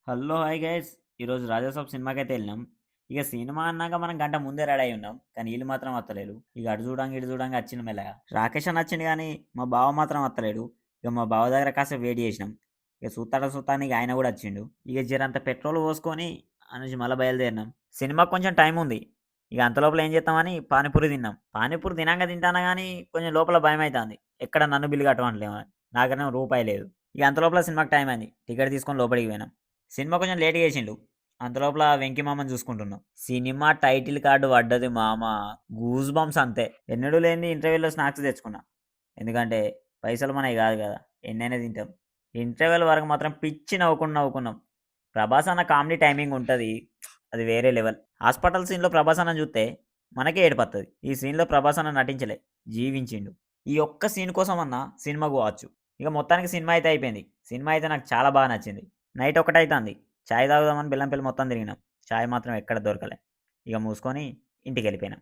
Hello hi guys. ఈరోజు 'రాజాసాబ్' సినిమాకైతే వెళ్ళినాం. ఇక సినిమా అన్నాక మనం గంట ముందే రెడీ అయి ఉన్నాం. కానీ వీళ్ళు మాత్రం వత్తలేరు. ఇక అటు చూడంగా ఇటు చూడంగా వచ్చిండు మెల్లగా. రాకేష్ అని వచ్చిండు కానీ మా బావ మాత్రం వత్తలేడు. ఇక మా బావ దగ్గర కాసేపు వెయిట్ చేసినాం. ఇక చూస్తానికి ఆయన కూడా వచ్చిండు. ఇక జరంత పెట్రోల్ పోసుకొని అనేసి మళ్ళీ బయలుదేరినాం. సినిమాకి కొంచెం టైం ఉంది. ఇక అంత లోపల ఏం చేద్దామని పానీపూరి తిన్నాం. పానీపూరి తినాక తింటానా కానీ కొంచెం లోపల భయం అవుతుంది. ఎక్కడ నన్ను బిల్లు కట్టమంటలేమో. నాకనే రూపాయి లేదు. ఇక అంత లోపల సినిమాకి టైం అయింది. టికెట్ తీసుకొని లోపలికి పోయినాం. సినిమా కొంచెం లేట్‌గా ఏసిండు. అంతలోపల 'వెంకి మామని' చూసుకుంటున్నాం. సినిమా టైటిల్ కార్డ్ పడ్డది మామ. గూస్ బంప్స్ అంతే. ఎన్నడూ లేనిది ఇంటర్వెల్‌లో స్నాక్స్ తెచ్చుకున్నా. ఎందుకంటే పైసలు మనయి కాదు కదా! ఎన్నైనా తింటాం. ఇంటర్వెల్ వరకు మాత్రం పిచ్చి నవ్వుకున్నాం. 'ప్రభాస్ అన్న' కామెడీ టైమింగ్ ఉంటది. అది వేరే లెవెల్. హాస్పిటల్ సీన్‌లో 'ప్రభాస్ అన్నని' చూస్తే మనకే ఏడుపత్తది. ఈ సీన్‌లో 'ప్రభాస్ అన్న' నటించలే. జీవించిండు. ఈ ఒక్క సీన్ కోసమన్నా సినిమాకు పోవచ్చు. ఇక మొత్తానికి సినిమా అయితే అయిపోయింది. సినిమా అయితే నాకు చాలా బాగా నచ్చింది. నైట్ ఒకటైతాంది. చాయ్ తాగుదామని బెల్లంపల్లి మొత్తం తిరిగినాం. చాయ్ మాత్రం ఎక్కడ దొరకలే. ఇక మూసుకొని ఇంటికెళ్ళిపోయినాం.